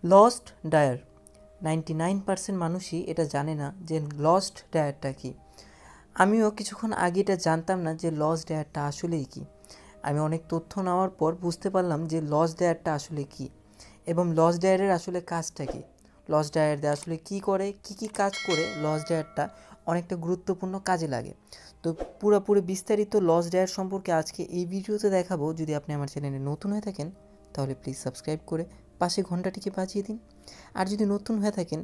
Lost.DIR 99% মানুষই এটা জানে না যে Lost.DIRটা কি। আমিও কিছুক্ষণ আগে এটা জানতাম না যে Lost.DIRটা আসলেই কি। আমি অনেক তথ্য নেওয়ার পর বুঝতে পারলাম যে Lost.DIRটা আসলে কি এবং Lost.DIR-এর আসলে কাজটা কি। Lost.DIR আসলে কি করে, কি কাজ করে Lost.DIR-টা অনেকটা গুরুত্বপূর্ণ কাজে লাগে। তো পুরোপুরি বিস্তারিত Lost.DIR সম্পর্কে আজকে এই ভিডিওতে দেখাবো। যদি আপনি আমার চ্যানেলে নতুন হয়ে থাকেন তাহলে প্লিজ সাবস্ক্রাইব করে পাশে ঘন্টাটিকে বাজিয়ে দিন। আর যদি নতুন হয়ে থাকেন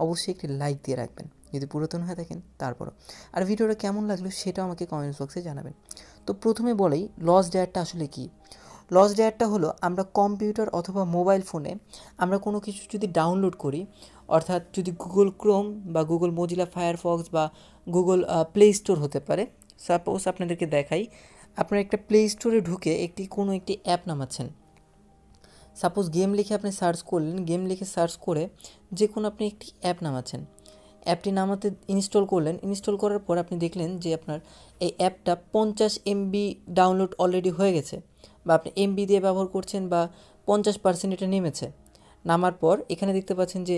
অবশ্যই একটি লাইক দিয়ে রাখবেন, যদি পুরাতন হয়ে থাকেন তারপরও। আর ভিডিওটা কেমন লাগলো সেটাও আমাকে কমেন্টস বক্সে জানাবেন। তো প্রথমে বলেই Lost.DIR-টা আসলে কি। Lost.DIR-টা হলো আমরা কম্পিউটার অথবা মোবাইল ফোনে আমরা কোনো কিছু যদি ডাউনলোড করি, অর্থাৎ যদি গুগল ক্রোম বা গুগল মজিলা ফায়ারফক্স বা গুগল প্লে স্টোর হতে পারে। সাপোজ আপনাদেরকে দেখাই, আপনারা একটা প্লে স্টোরে ঢুকে কোনো একটি অ্যাপ নামাচ্ছেন। সাপোজ গেম লিখে আপনি সার্চ করলেন, গেম লিখে সার্চ করে যে কোনো আপনি একটি অ্যাপ নামাচ্ছেন। অ্যাপটি নামাতে ইনস্টল করলেন, ইনস্টল করার পর আপনি দেখলেন যে আপনার এই অ্যাপটা 50 MB ডাউনলোড অলরেডি হয়ে গেছে, বা আপনি MB দিয়ে ব্যবহার করছেন বা 50% এটা নেমেছে। নামার পর এখানে দেখতে পাচ্ছেন যে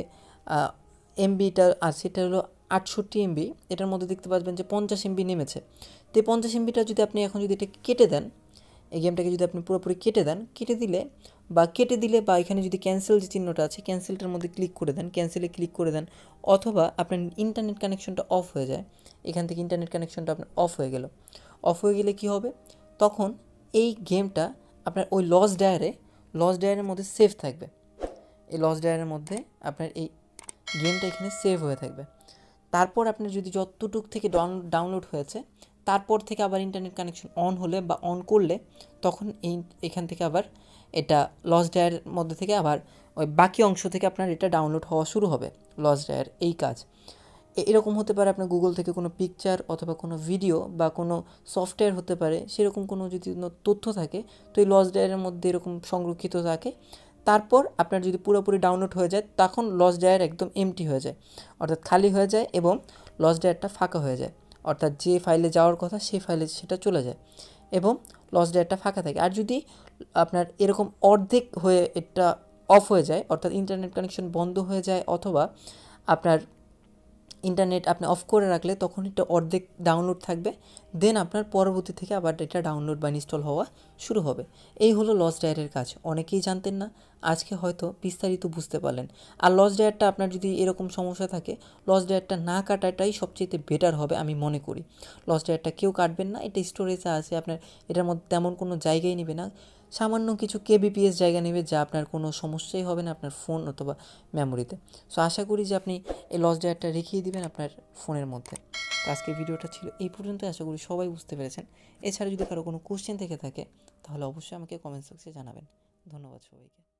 MBটা আছে, এটা হলো 68 MB। এটার মধ্যে দেখতে পাচ্ছেন যে 50 MB নেমেছে। তো এই 50 MBটা যদি আপনি এখন যদি এটা কেটে দেন, এই গেমটাকে যদি আপনি পুরোপুরি কেটে দিলে বা এখানে যদি ক্যান্সেল যে চিহ্নটা আছে, ক্যান্সেলটার মধ্যে ক্লিক করে দেন, ক্যান্সেলে ক্লিক করে দেন, অথবা আপনার ইন্টারনেট কানেকশনটা অফ হয়ে যায়। এখান থেকে ইন্টারনেট কানেকশনটা আপনার অফ হয়ে গেলে কি হবে, তখন এই গেমটা আপনার ওই Lost.DIR-এর মধ্যে সেভ থাকবে। এই Lost.DIR-এর মধ্যে আপনার এই গেমটা এখানে সেভ হয়ে থাকবে। তারপর আপনার যদি যতটুক থেকে ডাউনলোড হয়েছে, তারপর থেকে আবার ইন্টারনেট কানেকশন অন হলে বা অন করলে তখন এখান থেকে আবার এটা Lost.DIR-এর মধ্যে থেকে আবার ওই বাকি অংশ থেকে আপনার এটা ডাউনলোড হওয়া শুরু হবে। Lost.DIR এই কাজ এরকম হতে পারে, আপনার গুগল থেকে কোনো পিকচার অথবা কোনো ভিডিও বা কোনো সফটওয়্যার হতে পারে, সেরকম কোনো যদি তথ্য থাকে তো এই Lost.DIR-এর মধ্যে এরকম সংরক্ষিত থাকে। তারপর আপনার যদি পুরোপুরি ডাউনলোড হয়ে যায় তখন Lost.DIR একদম এমটি হয়ে যায়, অর্থাৎ খালি হয়ে যায় এবং Lost.DIR-টা ফাঁকা হয়ে যায়। অর্থাৎ যে ফাইলে যাওয়ার কথা সেই ফাইলে সেটা চলে যায় এবং Lost.DIR-টা ফাঁকা থাকে। আর যদি আপনার এরকম অর্ধেক হয়ে এটা অফ হয়ে যায়, অর্থাৎ ইন্টারনেট কানেকশন বন্ধ হয়ে যায়, অথবা আপনার ইন্টারনেট আপনি অফ করে রাখলে তখন এটা অর্ধেক ডাউনলোড থাকবে, দেন আপনার পরবর্তী থেকে আবার এটা ডাউনলোড বা ইনস্টল হওয়া শুরু হবে। এই হলো Lost.DIR-এর কাজ। অনেকেই জানতেন না, আজকে হয়তো বিস্তারিত বুঝতে পারলেন। আর Lost.DIR-টা আপনার যদি এরকম সমস্যা থাকে, Lost.DIR-টা না কাটাটাই সবচেয়ে বেটার হবে আমি মনে করি। Lost.DIR-টা কেউ কাটবেন না, এটা স্টোরেজে আছে, আপনার এটার মধ্যে তেমন কোনো জায়গায় নেবে না, সামান্য কিছু kbps জায়গা নেবে, যা আপনার কোনো সমস্যাই হবে না আপনার ফোন অথবা মেমোরিতে। সো আশা করি যে আপনি এই Lost.DIR-টা রেখেই দিবেন আপনার ফোনের মধ্যে। তো আজকের ভিডিওটা ছিল এই পর্যন্ত, আশা করি সবাই বুঝতে পেরেছেন। এছাড়া যদি কারো কোনো কোশ্চেন থেকে থাকে তাহলে অবশ্যই আমাকে কমেন্ট বক্সে জানাবেন। ধন্যবাদ সবাইকে।